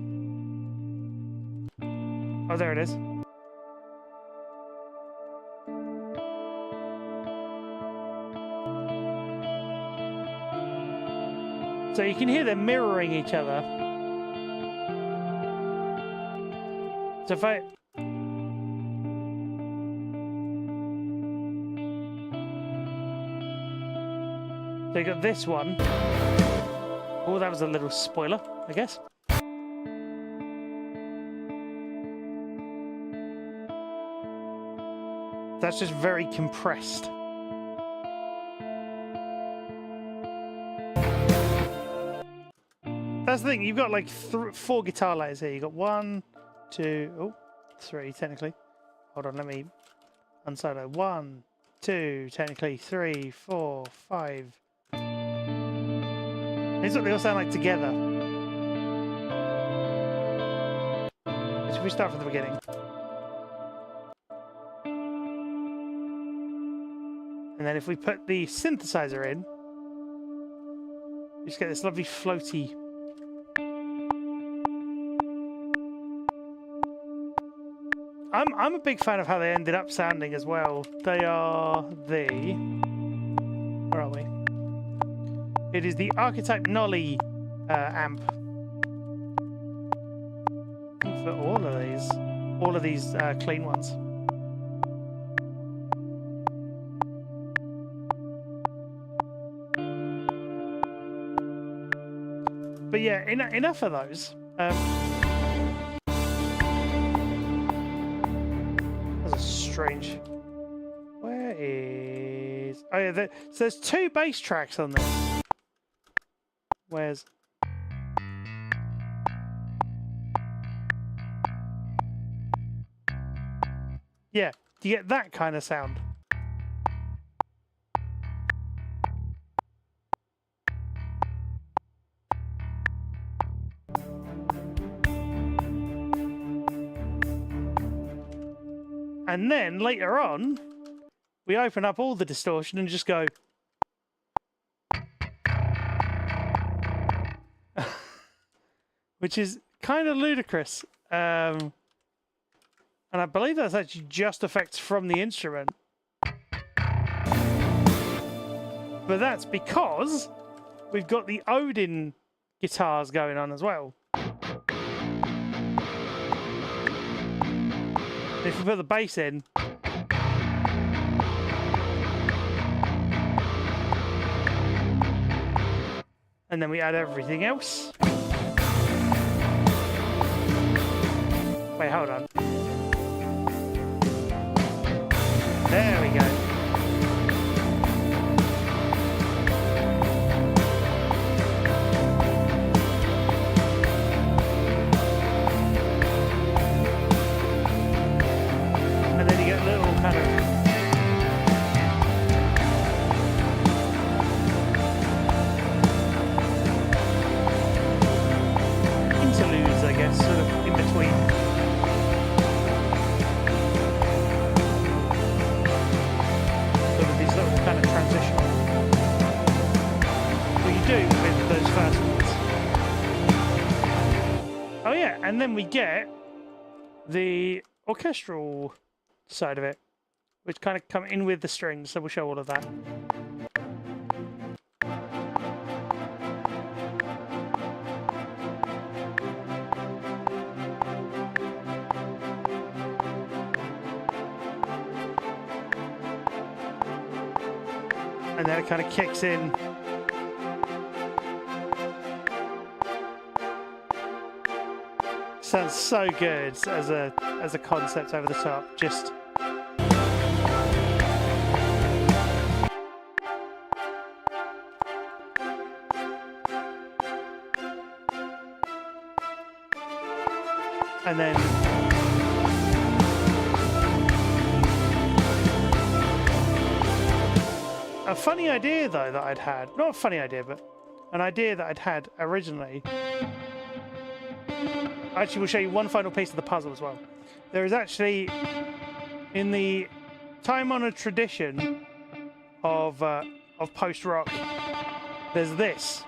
there it is. So you can hear them mirroring each other. So if I... so you got this one. Oh, that was a little spoiler, I guess. That's just very compressed. That's the thing, you've got like 4 guitar layers here. You've got 1, 2, oh, 3 technically. Hold on, let me unsolo. 1, 2, technically 3, 4, 5. These are what they all sound like together. Should we start from the beginning? And then if we put the synthesizer in, just get this lovely floaty. I'm a big fan of how they ended up sounding as well. They are the... Where are we? It is the Archetype Nolly amp. For all of these clean ones. But yeah, enough of those. That's a strange. Where is? Oh yeah, so there's 2 bass tracks on this. Where's? Yeah, do you get that kind of sound? And then later on, we open up all the distortion and just go. Which is kind of ludicrous. And I believe that's actually just effects from the instrument. But that's because we've got the Odin guitars going on as well. If we put the bass in, and then we add everything else. Wait, hold on. There we go. And then you get a little kind of interludes, I guess, sort of in between. Kind of transitional. What you do with those first ones. Oh yeah, and then we get the orchestral side of it, which kind of come in with the strings, so we'll show all of that. And then it kind of kicks in. Sounds so good as a concept over the top. Just and then a funny idea, though, that I'd had. Not a funny idea, but an idea that I'd had originally. Actually, we'll show you one final piece of the puzzle as well. There is actually, in the time-honored tradition of post-rock, there's this.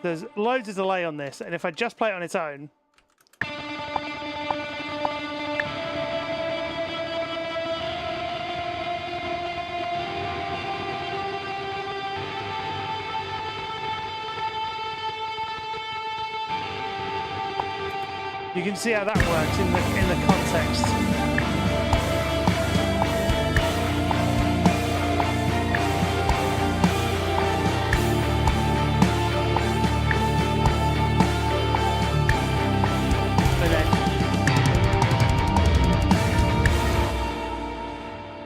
There's loads of delay on this, and if I just play it on its own, you can see how that works in the context.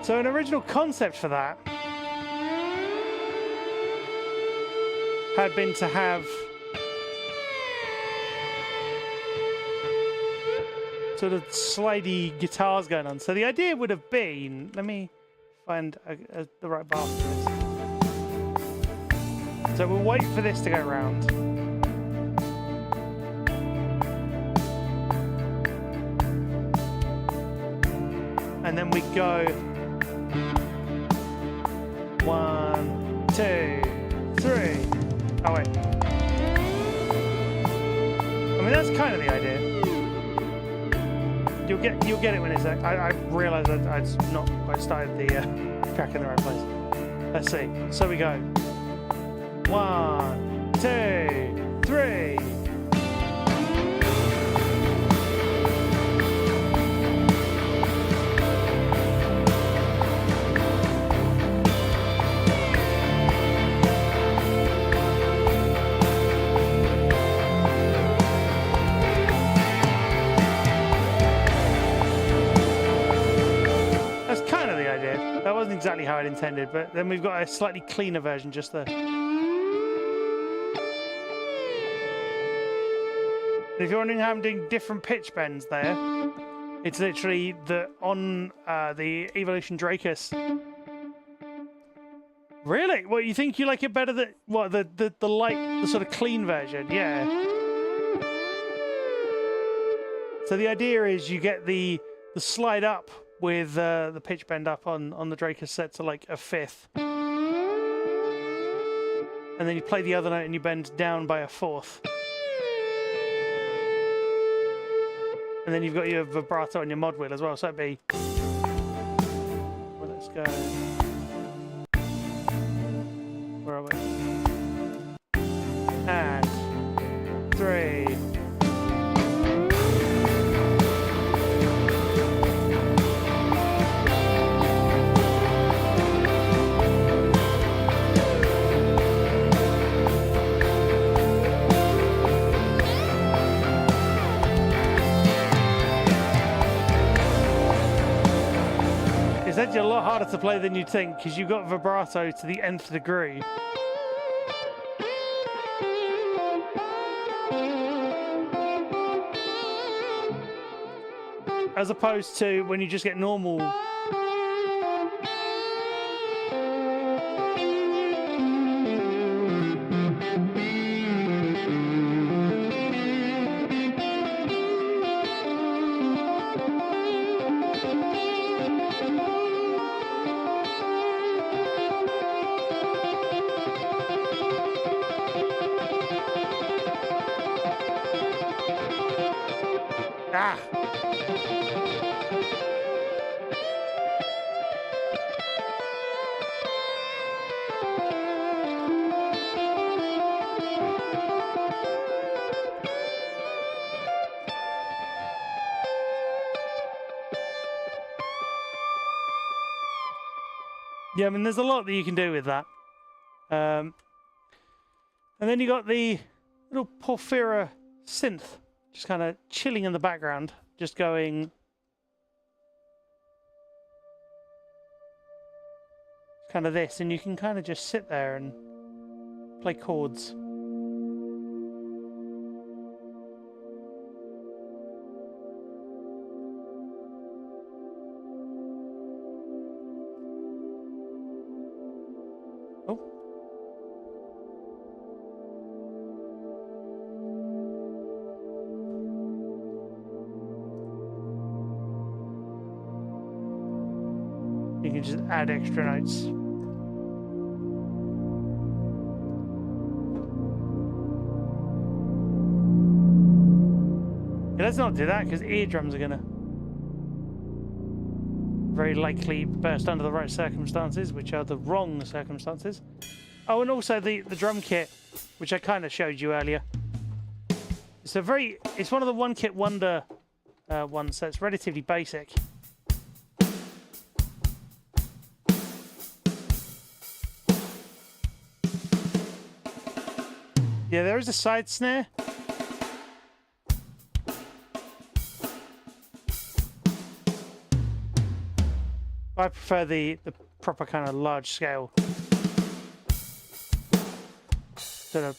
So an original concept for that had been to have sort of slidey guitars going on. So the idea would have been, let me find the right bar for this. So we'll wait for this to go round. And then we go 1, 2, 3. Oh wait. I mean, that's kind of the idea. You'll get it when it's. I realised I'd not quite started the track in the right place. Let's see. So we go. 1, 2, 3. That wasn't exactly how I'd intended, but then we've got a slightly cleaner version just there. If you're wondering how I'm doing different pitch bends there, it's literally on the Evolution Dracus. Really? What, you think you like it better than what the sort of clean version? Yeah. So the idea is you get the slide up with the pitch bend up on the Dracus set to like a 5th. And then you play the other note and you bend down by a 4th. And then you've got your vibrato on your mod wheel as well, so it'd be... Well, let's go... Where are we? And... 3... It's actually a lot harder to play than you'd think because you've got vibrato to the nth degree. As opposed to when you just get normal. Ah! Yeah, I mean, there's a lot that you can do with that. And then you got the little Porphyra synth, just kind of chilling in the background, just going... kind of this, and you can kind of just sit there and play chords. Oh. You can just add extra notes. Yeah, let's not do that because eardrums are gonna very likely burst under the right circumstances, which are the wrong circumstances. Oh, and also the drum kit, which I kind of showed you earlier. It's one of the One Kit Wonder ones, so it's relatively basic. Yeah, there is a side snare. I prefer the proper kind of large scale sort of.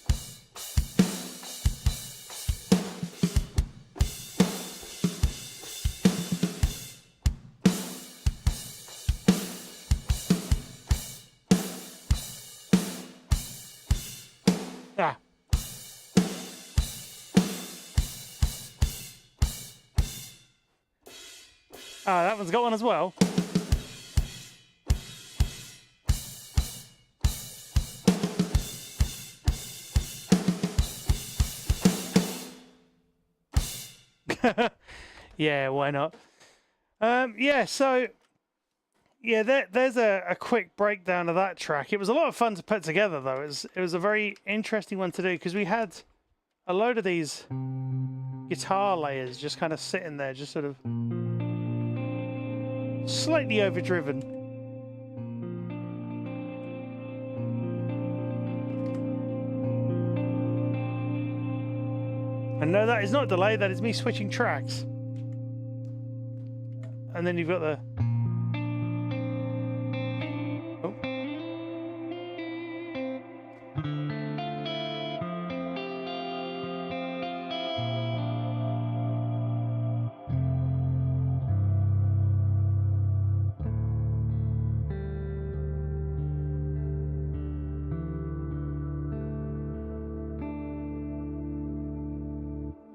Ah. Ah, that one's got one as well. Yeah, why not? Yeah, so yeah, there's a quick breakdown of that track. It was a lot of fun to put together, though. It was a very interesting one to do because we had a load of these guitar layers just kind of sitting there, just sort of slightly overdriven. And no, that is not a delay, that is me switching tracks. And then you've got the... Oh.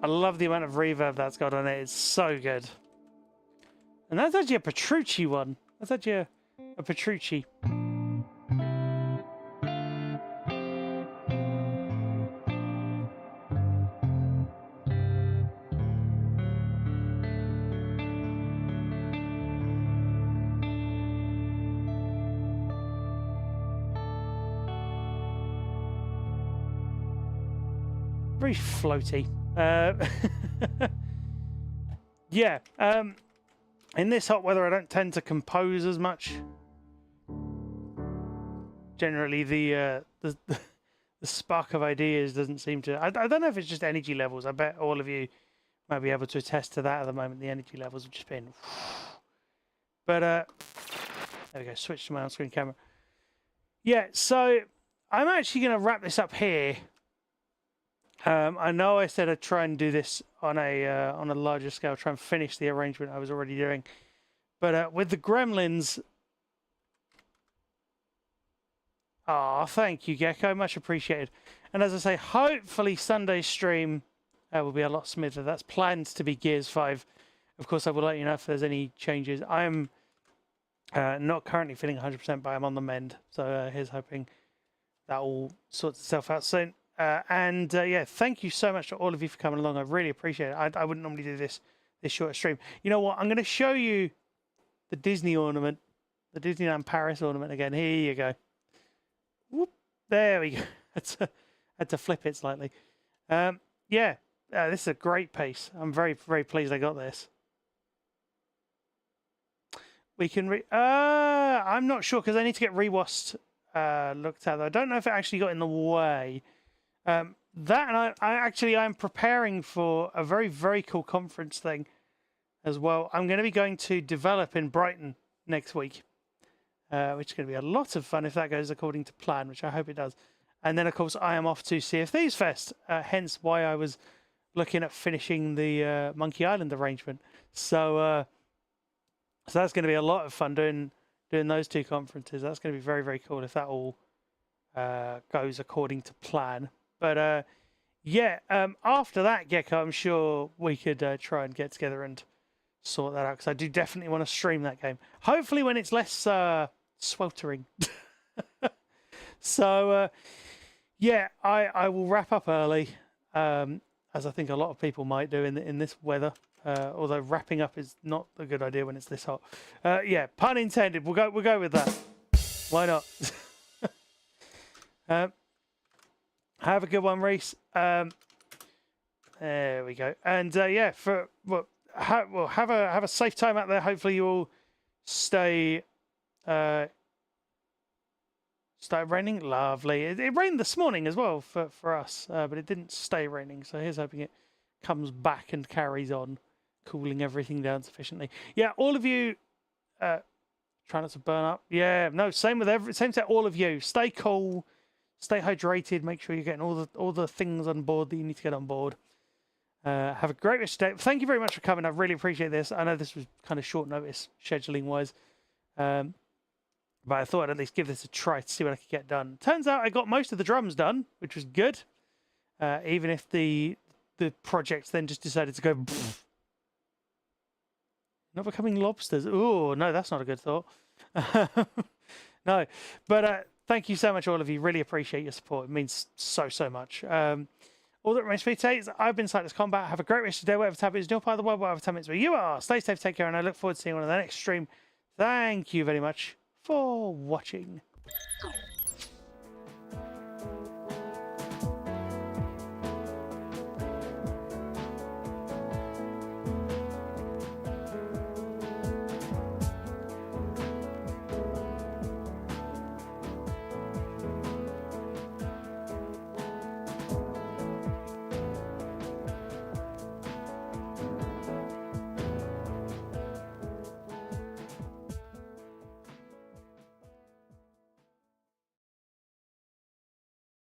I love the amount of reverb that's got on it. It's so good. And that's actually a Petrucci one. That's actually a Petrucci. Very floaty. Yeah. In this hot weather, I don't tend to compose as much. Generally, the spark of ideas doesn't seem to. I don't know if it's just energy levels. I bet all of you might be able to attest to that at the moment. The energy levels have just been. But there we go. Switch to my on-screen camera. Yeah. So I'm actually going to wrap this up here. I know I said I'd try and do this on a larger scale, try and finish the arrangement I was already doing. But with the Gremlins... Ah, thank you, Gecko. Much appreciated. And as I say, hopefully Sunday's stream will be a lot smoother. That's planned to be Gears 5. Of course, I will let you know if there's any changes. I'm not currently feeling 100%, but I'm on the mend. So here's hoping that all sorts itself out soon. Yeah, thank you so much to all of you for coming along. I really appreciate it. I wouldn't normally do this short stream. You know what? I'm going to show you the Disney ornament, the Disneyland Paris ornament again. Here you go. Whoop, there we go. Had to flip it slightly. Yeah, this is a great piece. I'm very, very pleased I got this. We can I'm not sure because I need to get Rewast looked at. I don't know if it actually got in the way. That and I'm preparing for a very, very cool conference thing as well. I'm going to be going to Develop in Brighton next week, which is going to be a lot of fun if that goes according to plan, which I hope it does. And then, of course, I am off to Sea of Thieves Fest, hence why I was looking at finishing the Monkey Island arrangement. So that's going to be a lot of fun doing those two conferences. That's going to be very, very cool if that all goes according to plan. But yeah, after that, Gecko, I'm sure we could try and get together and sort that out because I do definitely want to stream that game. Hopefully when it's less sweltering. So yeah, I will wrap up early, as I think a lot of people might do in this weather. Although wrapping up is not a good idea when it's this hot. Yeah, pun intended. We'll go with that. Why not? Have a good one, Reese. There we go. And yeah, have a safe time out there. Hopefully you all stay. Started raining. Lovely. It rained this morning as well for us, but it didn't stay raining. So here's hoping it comes back and carries on, cooling everything down sufficiently. Yeah, all of you. Try not to burn up. Yeah, no. Same to all of you. Stay cool. Stay hydrated. Make sure you're getting all the things on board that you need to get on board. Have a great rest of the day. Thank you very much for coming. I really appreciate this. I know this was kind of short notice scheduling wise, but I thought I'd at least give this a try to see what I could get done. Turns out I got most of the drums done, which was good. Even if the project then just decided to go. Not becoming lobsters. Oh no, that's not a good thought. No, but. Thank you so much, all of you. Really appreciate your support. It means so much. All that remains for me today is I've been Sightless Combat. Have a great rest of the day, whatever time it is, no part of the world, whatever time it's where you are. Stay safe, take care, and I look forward to seeing you on the next stream. Thank you very much for watching.